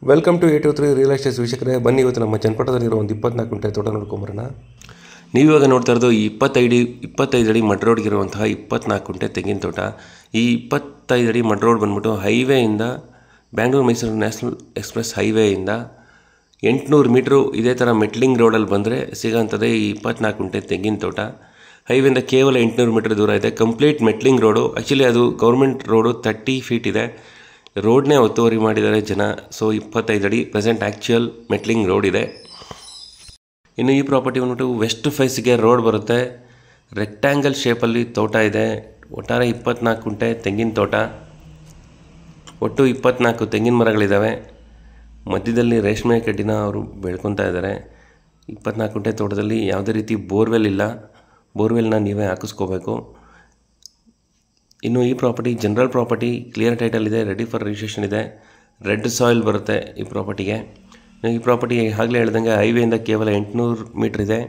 Welcome to 823 real estate ವೀಕ್ಷಕರೇ. ಬನ್ನಿ ಇವತ್ತು ನಮ್ಮ ಚನ್ನಪಟ್ಟಣದಲ್ಲಿರೋ ಒಂದು 24 ಗುಂಟೆ ತೋಟ ನೋಡ್ಕೊಂಬರೋಣ. ನೀವಿವಾಗ ನೋಡ್ತಾ ಇರೋದು ಈ 25 ಅಡಿ ಮಡ್ ರೋಡ್ಗಿರುವಂತಹ 24 ಗುಂಟೆ ತೆಂಗಿನ ತೋಟ. ಈ 25 ಅಡಿ ಮಡ್ ರೋಡ್ ಬಂದ್ಬಿಟ್ಟು ಹೈವೇಯಿಂದ ಬ್ಯಾಂಗ್ಳೂರು ಮೈಸೂರು ನ್ಯಾಷನಲ್ ಎಕ್ಸ್ಪ್ರೆಸ್ ಹೈವೇಯಿಂದ 800 ಮೀಟ್ರು ಇದೇ ಥರ ಮೆಟ್ಲಿಂಗ್ ರೋಡಲ್ಲಿ ಬಂದರೆ ಸಿಗೋಂಥದ್ದೇ ಈ 24 ಗುಂಟೆ ತೆಂಗಿನ ತೋಟ. ಹೈವೇಯಿಂದ ಕೇವಲ 800 ಮೀಟರ್ ದೂರ ಇದೆ. Complete metalling road. ಆ್ಯಕ್ಚುಲಿ ಅದು ಗೌರ್ಮೆಂಟ್ ರೋಡು 30 ಫೀಟ್ ಇದೆ. ರೋಡ್ನೇ ಒತ್ತುವರಿ ಮಾಡಿದ್ದಾರೆ ಜನ. ಸೊ 25 ಅಡಿ ಪ್ರೆಸೆಂಟ್ ಆ್ಯಕ್ಚುಯಲ್ ಮೆಟ್ಲಿಂಗ್ ರೋಡ್ ಇದೆ. ಇನ್ನು ಈ ಪ್ರಾಪರ್ಟಿ ಬಂದ್ಬಿಟ್ಟು ವೆಸ್ಟ್ ಫೇಸ್ಗೆ ರೋಡ್ ಬರುತ್ತೆ. ರೆಕ್ಟ್ಯಾಂಗಲ್ ಶೇಪಲ್ಲಿ ತೋಟ ಇದೆ. ಒಟ್ಟಾರೆ 24 ಗುಂಟೆ ತೆಂಗಿನ ತೋಟ. ಒಟ್ಟು 24 ತೆಂಗಿನ ಮರಗಳಿದ್ದಾವೆ. ಮಧ್ಯದಲ್ಲಿ ರೇಷ್ಮೆ ಕಡ್ಡಿನ ಅವರು ಬೆಳ್ಕೊತಾ ಇದ್ದಾರೆ. 24 ಗುಂಟೆ ತೋಟದಲ್ಲಿ ಯಾವುದೇ ರೀತಿ ಬೋರ್ವೆಲ್ ಇಲ್ಲ. ಬೋರ್ವೆಲ್ನ ನೀವೇ ಹಾಕಿಸ್ಕೋಬೇಕು. ಇನ್ನು ಈ property general property, clear title ಇದೆ, ರೆಡಿ ಫಾರ್ ರಿಜಿಸ್ಟ್ರೇಷನ್ ಇದೆ. ರೆಡ್ ಸಾಯಿಲ್ ಬರುತ್ತೆ ಈ ಪ್ರಾಪರ್ಟಿಗೆ. ಈ ಪ್ರಾಪರ್ಟಿ ಆಗಲೇ ಹೇಳ್ದಂಗೆ ಹೈವೇಯಿಂದ ಕೇವಲ 800 ಮೀಟ್ರ್ ಇದೆ.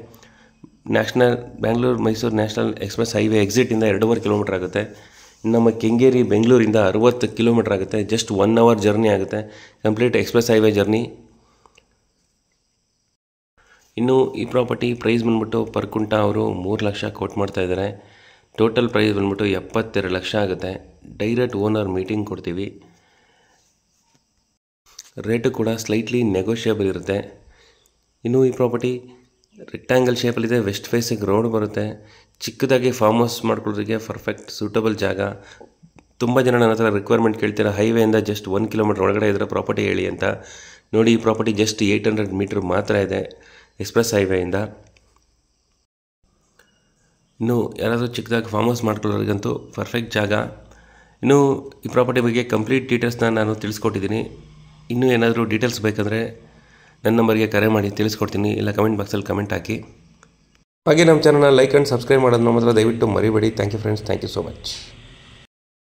Bangalore Mysore national express highway ಎಕ್ಸಿಟಿಂದ 2.5 ಕಿಲೋಮೀಟರ್ ಆಗುತ್ತೆ. ನಮ್ಮ ಕೆಂಗೇರಿ ಬೆಂಗಳೂರಿಂದ 60 ಕಿಲೋಮೀಟರ್ ಆಗುತ್ತೆ. ಜಸ್ಟ್ 1 ಅವರ್ ಜರ್ನಿ ಆಗುತ್ತೆ. Complete express highway journey. ಇನ್ನು ಈ ಪ್ರಾಪರ್ಟಿ ಪ್ರೈಸ್ ಬಂದ್ಬಿಟ್ಟು ಪರ್ ಕುಂಟ ಅವರು 3 ಲಕ್ಷ ಕೋಟ್ ಮಾಡ್ತಾ ಇದ್ದಾರೆ. ಟೋಟಲ್ ಪ್ರೈಸ್ ಬಂದ್ಬಿಟ್ಟು 72 ಲಕ್ಷ ಆಗುತ್ತೆ. ಡೈರೆಕ್ಟ್ ಓನರ್ ಮೀಟಿಂಗ್ ಕೊಡ್ತೀವಿ. ರೇಟು ಕೂಡ ಸ್ಲೈಟ್ಲಿ ನೆಗೋಷಿಯಬಲ್ ಇರುತ್ತೆ. ಇನ್ನು ಈ ಪ್ರಾಪರ್ಟಿ ರೆಕ್ಟ್ಯಾಂಗಲ್ ಶೇಪಲ್ಲಿದೆ. ವೆಸ್ಟ್ ಫೇಸಿಗೆ ರೋಡ್ ಬರುತ್ತೆ. ಚಿಕ್ಕದಾಗಿ ಫಾರ್ಮ್ ಹೌಸ್ ಮಾಡ್ಕೊಳ್ಳೋದಕ್ಕೆ ಪರ್ಫೆಕ್ಟ್ ಸೂಟಬಲ್ ಜಾಗ. ತುಂಬ ಜನ ನನ್ನ ಹತ್ರ ರಿಕ್ವೈರ್ಮೆಂಟ್ ಕೇಳ್ತೀರಾ, ಹೈವೇಯಿಂದ ಜಸ್ಟ್ 1 ಕಿಲೋಮೀಟರ್ ಒಳಗಡೆ ಇದ್ರೆ ಪ್ರಾಪರ್ಟಿ ಹೇಳಿ ಅಂತ. ನೋಡಿ, ಈ ಪ್ರಾಪರ್ಟಿ ಜಸ್ಟ್ 800 ಮೀಟ್ರ್ ಮಾತ್ರ ಇದೆ ಎಕ್ಸ್ಪ್ರೆಸ್ ಹೈವೇಯಿಂದ. ಇನ್ನು ಯಾರಾದರೂ ಚಿಕ್ಕದಾಗಿ ಫಾರ್ಮ್ ಹೌಸ್ ಮಾಡ್ಕೊಳ್ಳೋರಿಗಂತೂ ಪರ್ಫೆಕ್ಟ್ ಜಾಗ. ಇನ್ನು ಈ ಪ್ರಾಪರ್ಟಿ ಬಗ್ಗೆ ಕಂಪ್ಲೀಟ್ ಡೀಟೇಲ್ಸ್ನ ನಾನು ತಿಳಿಸ್ಕೊಟ್ಟಿದ್ದೀನಿ. ಇನ್ನೂ ಏನಾದರೂ ಡೀಟೇಲ್ಸ್ ಬೇಕಂದರೆ ನನ್ನ ನಂಬರ್ಗೆ ಕರೆ ಮಾಡಿ ತಿಳಿಸ್ಕೊಡ್ತೀನಿ. ಇಲ್ಲ ಕಮೆಂಟ್ ಬಾಕ್ಸಲ್ಲಿ ಕಮೆಂಟ್ ಹಾಕಿ. ಹಾಗೆ ನಮ್ಮ ಚಾನಲ್ನ ಲೈಕ್ ಆ್ಯಂಡ್ ಸಬ್ಸ್ಕ್ರೈಬ್ ಮಾಡೋದನ್ನ ಮಾತ್ರ ದಯವಿಟ್ಟು ಮರಿಬೇಡಿ. Thank you friends. Thank you so much.